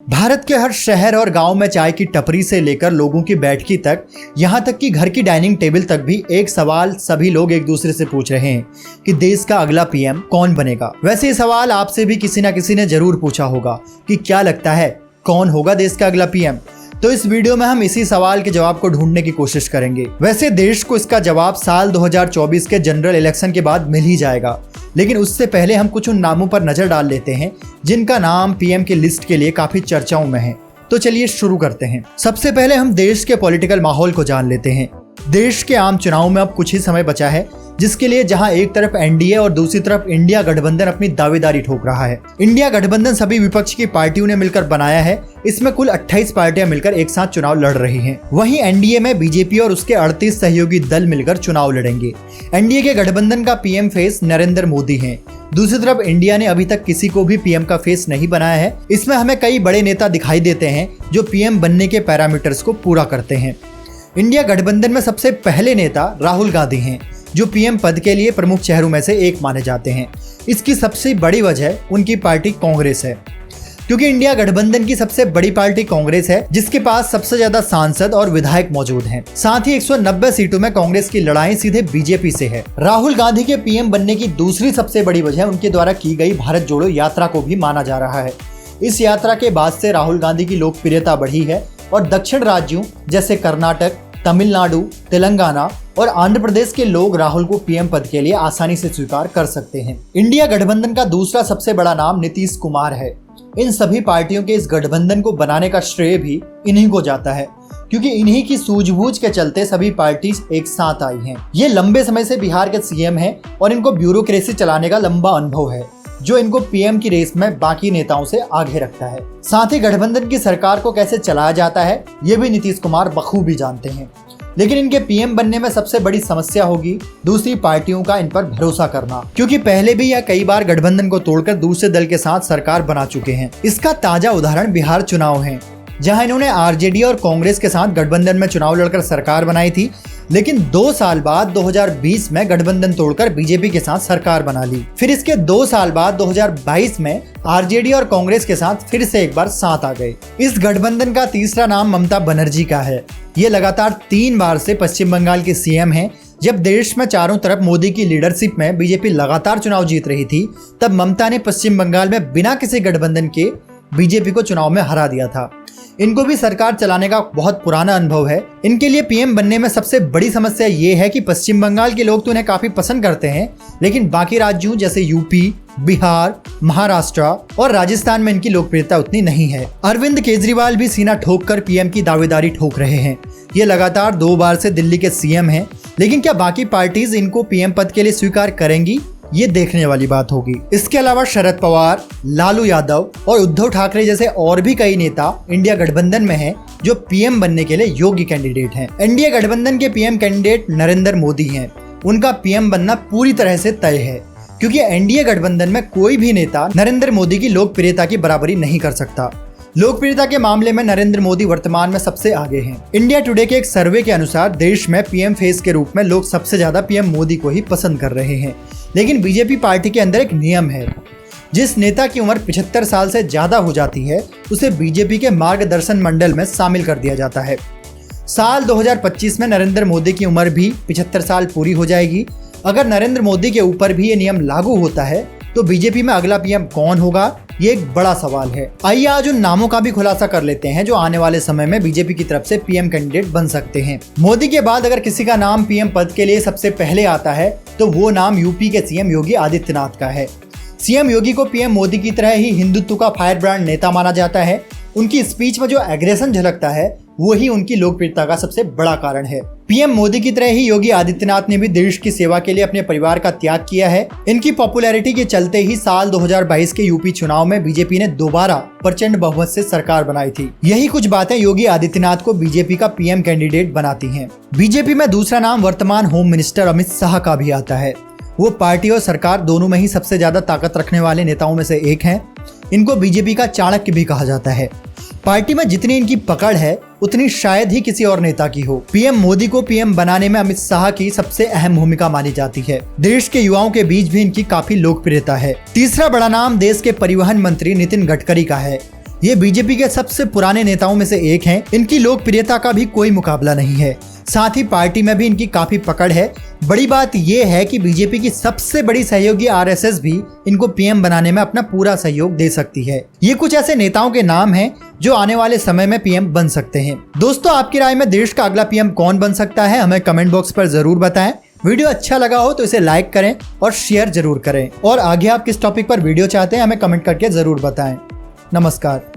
भारत के हर शहर और गांव में चाय की टपरी से लेकर लोगों की बैठकी तक, यहाँ तक कि घर की डाइनिंग टेबल तक भी एक सवाल सभी लोग एक दूसरे से पूछ रहे हैं कि देश का अगला पीएम कौन बनेगा। वैसे ये सवाल आपसे भी किसी न किसी ने जरूर पूछा होगा कि क्या लगता है कौन होगा देश का अगला पीएम। तो इस वीडियो में हम इसी सवाल के जवाब को ढूंढने की कोशिश करेंगे। वैसे देश को इसका जवाब साल 2024 के जनरल इलेक्शन के बाद मिल ही जाएगा, लेकिन उससे पहले हम कुछ उन नामों पर नजर डाल लेते हैं जिनका नाम पीएम की लिस्ट के लिए काफी चर्चाओं में है। तो चलिए शुरू करते हैं। सबसे पहले हम देश के पॉलिटिकल माहौल को जान लेते हैं। देश के आम चुनाव में अब कुछ ही समय बचा है, जिसके लिए जहां एक तरफ एनडीए और दूसरी तरफ इंडिया गठबंधन अपनी दावेदारी ठोक रहा है। इंडिया गठबंधन सभी विपक्ष की पार्टियों ने मिलकर बनाया है। इसमें कुल 28 पार्टियां मिलकर एक साथ चुनाव लड़ रही हैं। वहीं एनडीए में बीजेपी और उसके 38 सहयोगी दल मिलकर चुनाव लड़ेंगे। एनडीए के गठबंधन का पीएम फेस नरेंद्र मोदी है। दूसरी तरफ इंडिया ने अभी तक किसी को भी पीएम का फेस नहीं बनाया है। इसमें हमें कई बड़े नेता दिखाई देते हैं जो पीएम बनने के पैरामीटर्स को पूरा करते हैं। इंडिया गठबंधन में सबसे पहले नेता राहुल गांधी हैं, जो पीएम पद के लिए प्रमुख चेहरों में से एक माने जाते हैं। इसकी सबसे बड़ी वजह उनकी पार्टी कांग्रेस है, क्योंकि इंडिया गठबंधन की सबसे बड़ी पार्टी कांग्रेस है, जिसके पास सबसे ज्यादा सांसद और विधायक मौजूद हैं। साथ ही 190 सीटों में कांग्रेस की लड़ाई सीधे बीजेपी से है। राहुल गांधी के पीएम बनने की दूसरी सबसे बड़ी वजह उनके द्वारा की गई भारत जोड़ो यात्रा को भी माना जा रहा है। इस यात्रा के बाद से राहुल गांधी की लोकप्रियता बढ़ी है और दक्षिण राज्यों जैसे कर्नाटक, तमिलनाडु, तेलंगाना और आंध्र प्रदेश के लोग राहुल को पीएम पद के लिए आसानी से स्वीकार कर सकते हैं। इंडिया गठबंधन का दूसरा सबसे बड़ा नाम नीतीश कुमार है। इन सभी पार्टियों के इस गठबंधन को बनाने का श्रेय भी इन्हीं को जाता है, क्योंकि इन्हीं की सूझबूझ के चलते सभी पार्टी एक साथ आई हैं। ये लंबे समय से बिहार के सीएम हैं और इनको ब्यूरोक्रेसी चलाने का लंबा अनुभव है, जो इनको पीएम की रेस में बाकी नेताओं से आगे रखता है। साथ ही गठबंधन की सरकार को कैसे चलाया जाता है ये भी नीतीश कुमार बखूबी जानते हैं। लेकिन इनके पीएम बनने में सबसे बड़ी समस्या होगी दूसरी पार्टियों का इन पर भरोसा करना, क्योंकि पहले भी यह कई बार गठबंधन को तोड़कर दूसरे दल के साथ सरकार बना चुके हैं। इसका ताजा उदाहरण बिहार चुनाव है, जहां इन्होंने आरजेडी और कांग्रेस के साथ गठबंधन में चुनाव लड़कर सरकार बनाई थी, लेकिन 2 साल बाद 2020 में गठबंधन तोड़कर बीजेपी के साथ सरकार बना ली। फिर इसके 2 साल बाद 2022 में आरजेडी और कांग्रेस के साथ फिर से एक बार साथ आ गए। इस गठबंधन का तीसरा नाम ममता बनर्जी का है। ये लगातार 3 बार से पश्चिम बंगाल के सीएम हैं। जब देश में चारों तरफ मोदी की लीडरशिप में बीजेपी लगातार चुनाव जीत रही थी, तब ममता ने पश्चिम बंगाल में बिना किसी गठबंधन के बीजेपी को चुनाव में हरा दिया था। इनको भी सरकार चलाने का बहुत पुराना अनुभव है। इनके लिए पीएम बनने में सबसे बड़ी समस्या ये है कि पश्चिम बंगाल के लोग तो इन्हें काफी पसंद करते हैं, लेकिन बाकी राज्यों जैसे यूपी, बिहार, महाराष्ट्र और राजस्थान में इनकी लोकप्रियता उतनी नहीं है। अरविंद केजरीवाल भी सीना ठोक कर पीएम की दावेदारी ठोक रहे हैं। ये लगातार 2 बार से दिल्ली के सीएम हैं, लेकिन क्या बाकी पार्टीज इनको पीएम पद के लिए स्वीकार करेंगी, ये देखने वाली बात होगी। इसके अलावा शरद पवार, लालू यादव और उद्धव ठाकरे जैसे और भी कई नेता इंडिया गठबंधन में हैं, जो पीएम बनने के लिए योग्य कैंडिडेट हैं। इंडिया गठबंधन के पीएम कैंडिडेट नरेंद्र मोदी हैं। उनका पीएम बनना पूरी तरह से तय है, क्योंकि एनडीए गठबंधन में कोई भी नेता नरेंद्र मोदी की लोकप्रियता की बराबरी नहीं कर सकता। लोकप्रियता के मामले में नरेंद्र मोदी वर्तमान में सबसे आगे हैं। इंडिया टुडे के एक सर्वे के अनुसार देश में पीएम फेस के रूप में लोग सबसे ज्यादा पीएम मोदी को ही पसंद कर रहे हैं। लेकिन बीजेपी पार्टी के अंदर एक नियम है, जिस नेता की उम्र 75 साल से ज्यादा हो जाती है उसे बीजेपी के मार्गदर्शन मंडल में शामिल कर दिया जाता है। साल 2025 में नरेंद्र मोदी की उम्र भी 75 साल पूरी हो जाएगी। अगर नरेंद्र मोदी के ऊपर भी ये नियम लागू होता है तो बीजेपी में अगला पीएम कौन होगा, ये एक बड़ा सवाल है। आइए आज उन नामों का भी खुलासा कर लेते हैं जो आने वाले समय में बीजेपी की तरफ से पीएम कैंडिडेट बन सकते हैं। मोदी के बाद अगर किसी का नाम पीएम पद के लिए सबसे पहले आता है तो वो नाम यूपी के सीएम योगी आदित्यनाथ का है। सीएम योगी को पीएम मोदी की तरह ही हिंदुत्व का फायर ब्रांड नेता माना जाता है। उनकी स्पीच में जो एग्रेशन झलकता है वो ही उनकी लोकप्रियता का सबसे बड़ा कारण है। पीएम मोदी की तरह ही योगी आदित्यनाथ ने भी देश की सेवा के लिए अपने परिवार का त्याग किया है। इनकी पॉपुलैरिटी के चलते ही साल 2022 के यूपी चुनाव में बीजेपी ने दोबारा प्रचंड बहुमत से सरकार बनाई थी। यही कुछ बातें योगी आदित्यनाथ को बीजेपी का पीएम कैंडिडेट बनाती हैं। बीजेपी में दूसरा नाम वर्तमान होम मिनिस्टर अमित शाह का भी आता है। वो पार्टी और सरकार दोनों में ही सबसे ज्यादा ताकत रखने वाले नेताओं में से एक हैं। इनको बीजेपी का चाणक्य भी कहा जाता है। पार्टी में जितनी इनकी पकड़ है उतनी शायद ही किसी और नेता की हो। पीएम मोदी को पीएम बनाने में अमित शाह की सबसे अहम भूमिका मानी जाती है। देश के युवाओं के बीच भी इनकी काफी लोकप्रियता है। तीसरा बड़ा नाम देश के परिवहन मंत्री नितिन गडकरी का है। ये बीजेपी के सबसे पुराने नेताओं में से एक हैं। इनकी लोकप्रियता का भी कोई मुकाबला नहीं है। साथ ही पार्टी में भी इनकी काफी पकड़ है। बड़ी बात यह है कि बीजेपी की सबसे बड़ी सहयोगी आरएसएस भी इनको पीएम बनाने में अपना पूरा सहयोग दे सकती है। ये कुछ ऐसे नेताओं के नाम हैं जो आने वाले समय में पीएम बन सकते हैं। दोस्तों, आपकी राय में देश का अगला पीएम कौन बन सकता है, हमें कमेंट बॉक्स पर जरूर बताएं। वीडियो अच्छा लगा हो तो इसे लाइक करें और शेयर जरूर करें। और आगे आप किस टॉपिक पर वीडियो चाहते हैं हमें कमेंट करके जरूर बताएं। नमस्कार।